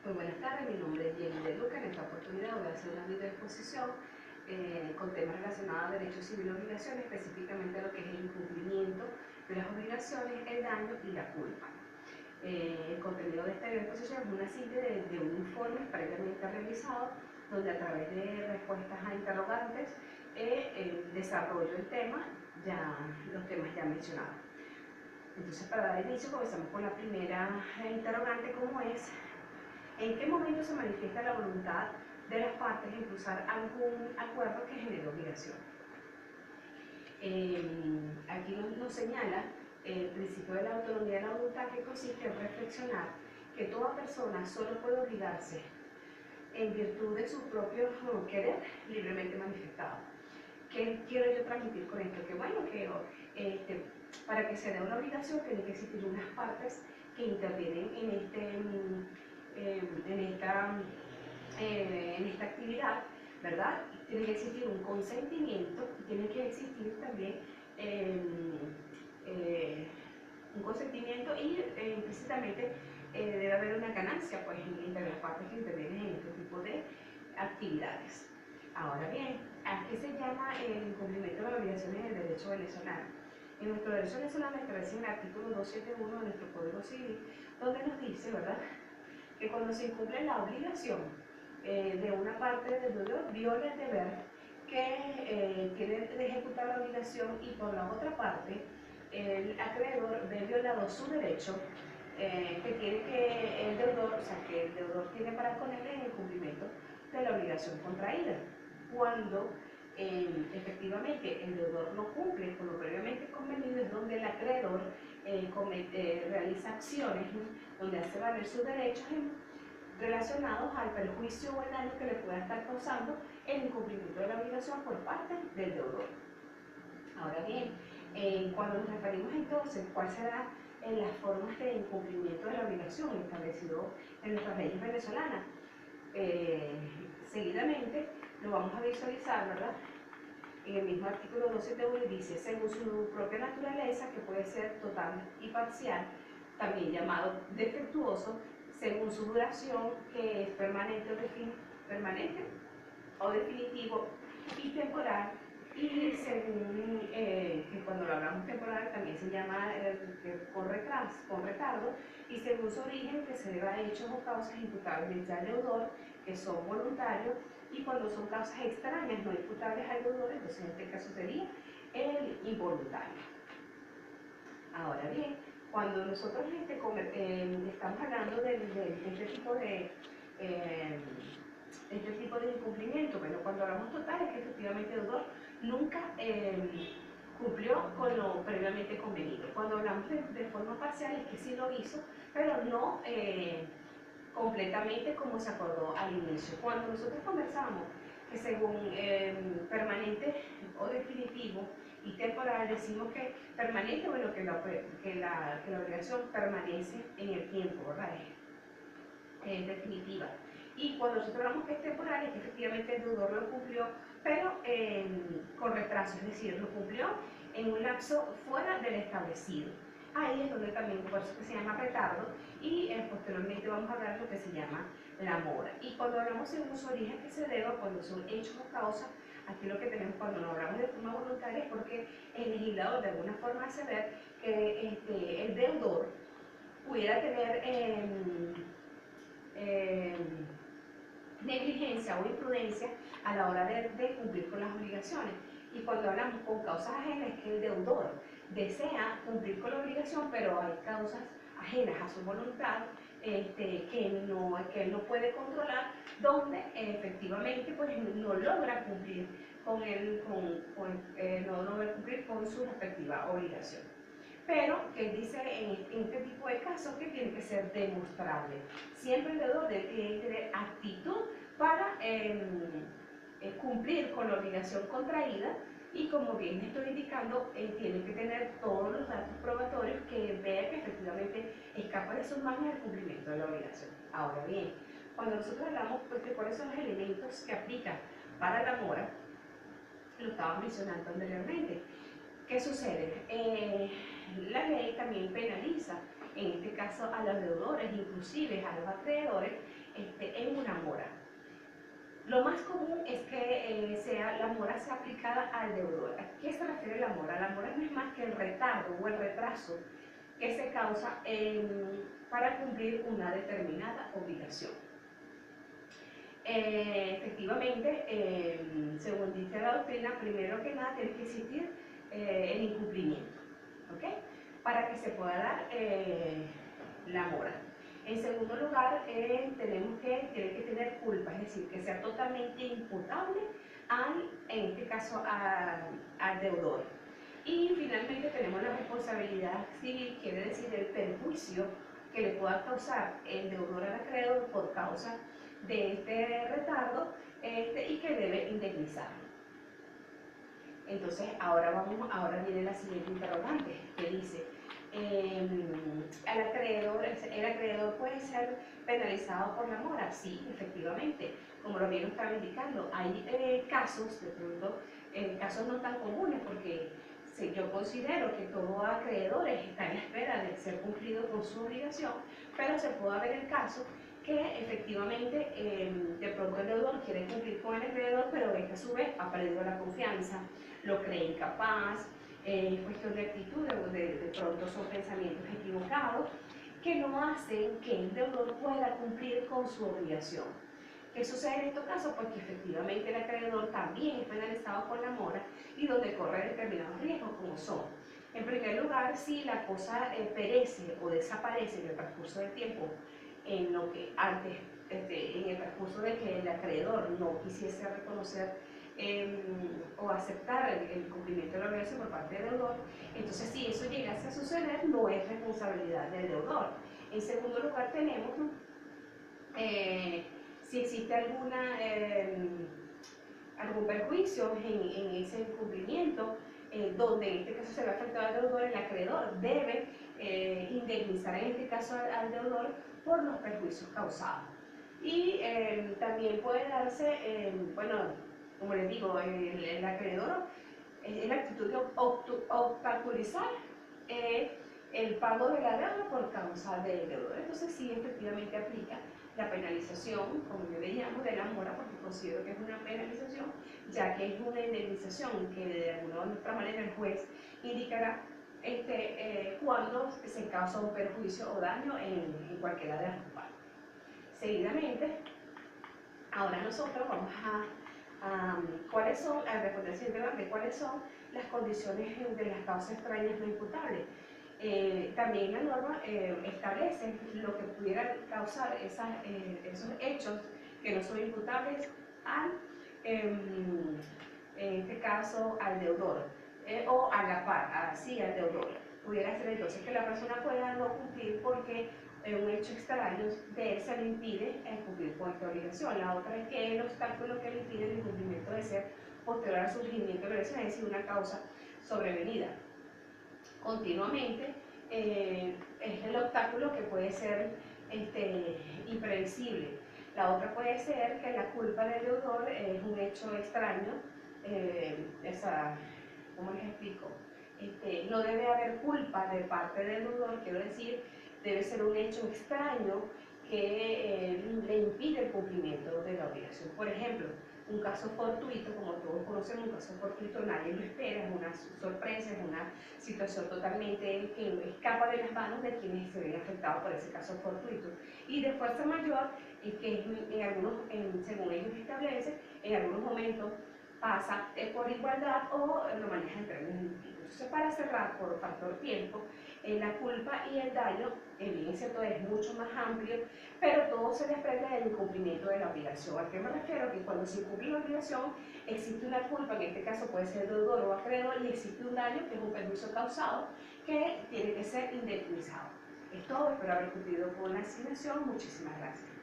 Muy buenas tardes, mi nombre es Jenny de Luca. En esta oportunidad voy a hacer una video exposición con temas relacionados a derecho civil y obligaciones, específicamente lo que es el incumplimiento de las obligaciones, el daño y la culpa. El contenido de esta video exposición es una síntesis de un informe previamente realizado, donde a través de respuestas a interrogantes desarrollo el tema, los temas ya mencionados. Entonces, para dar inicio, comenzamos con la primera interrogante, como es: ¿en qué momento se manifiesta la voluntad de las partes en cruzar algún acuerdo que genere obligación? Aquí nos señala el principio de la autonomía de la voluntad, que consiste en reflexionar que toda persona solo puede obligarse en virtud de su propio querer libremente manifestado. ¿Qué quiero yo transmitir con esto? Que bueno, para que se dé una obligación tiene que existir unas partes que intervienen en esta actividad, ¿verdad? Tiene que existir un consentimiento y tiene que existir también un consentimiento y implícitamente debe haber una ganancia, pues, entre las partes que intervienen en este tipo de actividades. Ahora bien, ¿a qué se llama el incumplimiento de las obligaciones del derecho venezolano? En nuestro derecho venezolano establece en el artículo 271 de nuestro Código Civil, donde nos dice, ¿verdad?, que cuando se incumple la obligación de una parte del deudor, viola el deber que tiene de ejecutar la obligación, y por la otra parte el acreedor ve violado su derecho que el deudor tiene para ponerle en el cumplimiento de la obligación contraída. Cuando efectivamente el deudor no cumple con lo previamente convenido, es donde el acreedor realiza acciones donde hace valer sus derechos relacionados al perjuicio o el daño que le pueda estar causando el incumplimiento de la obligación por parte del deudor. Ahora bien, cuando nos referimos entonces cuáles serán las formas de incumplimiento de la obligación establecido en nuestras leyes venezolanas, seguidamente lo vamos a visualizar, ¿verdad? En el mismo artículo 271 dice: según su propia naturaleza, que puede ser total y parcial, también llamado defectuoso; según su duración, que es permanente o definitivo y temporal; y según, que cuando lo hablamos temporal también se llama con retardo; y según su origen, que se deba a hechos o causas imputables al deudor, que son voluntarios; y cuando son causas extrañas no imputables al deudor, entonces en este caso sería el involuntario. Ahora bien, cuando nosotros estamos hablando de este tipo de incumplimiento, bueno, cuando hablamos total, es que efectivamente el deudor nunca cumplió con lo previamente convenido. Cuando hablamos de forma parcial, es que sí lo hizo, pero no completamente como se acordó al inicio. Cuando nosotros conversamos que según permanente o definitivo y temporal, decimos que permanente, bueno, que la obligación permanece en el tiempo, ¿verdad? Es definitiva. Y cuando nosotros hablamos que es temporal, es que efectivamente el deudor lo cumplió, pero con retraso, es decir, lo cumplió en un lapso fuera del establecido. Ahí es donde también, por eso que se llama retardo, y posteriormente vamos a hablar de lo que se llama la mora. Y cuando hablamos según su origen que se deba, cuando son hechos o causas, aquí lo que tenemos cuando nos hablamos de forma voluntaria es porque el legislador de alguna forma hace ver que el deudor pudiera tener negligencia o imprudencia a la hora de cumplir con las obligaciones. Y cuando hablamos con causas ajenas, es que el deudor desea cumplir con la obligación, pero hay causas ajenas a su voluntad que él no puede controlar, donde efectivamente pues, no logra cumplir no logra cumplir con su respectiva obligación. Pero que dice en este tipo de casos que tiene que ser demostrable. Siempre el deudor debe tener actitud para cumplir con la obligación contraída, y como bien estoy indicando, tiene que tener todos los datos probatorios que vea que efectivamente escapa de sus manos el cumplimiento de la obligación. Ahora bien, cuando nosotros hablamos de cuáles son los elementos que aplican para la mora, lo estaba mencionando anteriormente. ¿Qué sucede? La ley también penaliza, en este caso a los deudores, inclusive a los acreedores, Lo más común es que la mora sea aplicada al deudor. ¿A qué se refiere la mora? La mora no es más que el retardo o el retraso que se causa para cumplir una determinada obligación. Efectivamente, según dice la doctrina, primero que nada tiene que existir el incumplimiento, ¿ok? Para que se pueda dar la mora. En segundo lugar, tiene que tener culpa, es decir, que sea totalmente imputable en este caso al deudor. Y finalmente tenemos la responsabilidad civil, quiere decir el perjuicio que le pueda causar el deudor al acreedor por causa de este retardo y que debe indemnizar. Entonces ahora viene la siguiente interrogante que dice, el acreedor puede ser penalizado por la mora. Sí, efectivamente, como lo bien estaba indicando, hay casos, de pronto, casos no tan comunes, porque yo considero que todo acreedor está en la espera de ser cumplido con su obligación, pero se puede haber el caso que efectivamente de pronto el deudor quiere cumplir con el acreedor, pero este a su vez ha perdido la confianza, lo cree incapaz, es cuestión de actitud, de pronto son pensamientos equivocados que no hacen que el deudor pueda cumplir con su obligación. ¿Qué sucede en estos casos? Pues que efectivamente el acreedor también es penalizado por la mora y donde corre determinados riesgos como son. En primer lugar, si la cosa perece o desaparece en el transcurso del tiempo, en lo que antes, en el transcurso de que el acreedor no quisiese reconocer o aceptar el cumplimiento de la obligación por parte del deudor, entonces si eso llegase a suceder, no es responsabilidad del deudor. En segundo lugar tenemos si existe algún perjuicio en ese incumplimiento, donde en este caso se ve afectado al deudor, el acreedor debe indemnizar en este caso al deudor por los perjuicios causados. Y también puede darse, bueno, como les digo, el acreedor es la actitud de obstaculizar el pago de la deuda por causa del deudor. Entonces sí, efectivamente aplica la penalización, como yo le llamo, de la mora, porque considero que es una penalización, ya que es una indemnización que de alguna u otra manera el juez indicará cuando se causa un perjuicio o daño en cualquiera de las dos partes. Seguidamente, ahora nosotros vamos a cuáles son, al responder el siguiente debate, cuáles son las condiciones de las causas extrañas no imputables. También la norma establece lo que pudiera causar esos hechos que no son imputables en este caso al deudor o a la par, así al deudor. Pudiera ser entonces que la persona pueda no cumplir porque un hecho extraño de él se le impide cumplir con esta obligación. La otra es que el obstáculo que le impide el incumplimiento de ser posterior al surgimiento de la obligación, es decir, una causa sobrevenida continuamente, es el obstáculo que puede ser impredecible. La otra puede ser que la culpa del deudor es un hecho extraño, ¿cómo les explico? No debe haber culpa de parte del deudor, quiero decir, debe ser un hecho extraño que le impide el cumplimiento de la obligación. Por ejemplo, un caso fortuito, como todos conocemos, un caso fortuito nadie lo espera, es una sorpresa, es una situación totalmente que escapa de las manos de quienes se ven afectados por ese caso fortuito. Y de fuerza mayor, que según ellos establecen, en algunos momentos pasa por igualdad o lo maneja en términos distintos. Entonces, para cerrar por factor tiempo, la culpa y el daño, bien es cierto, es mucho más amplio, pero todo se desprende del incumplimiento de la obligación. ¿A qué me refiero? Que cuando se incumple la obligación, existe una culpa, en este caso puede ser deudor o acreedor, y existe un daño, que es un perjuicio causado, que tiene que ser indemnizado. Es todo, espero haber cumplido con la asignación. Muchísimas gracias.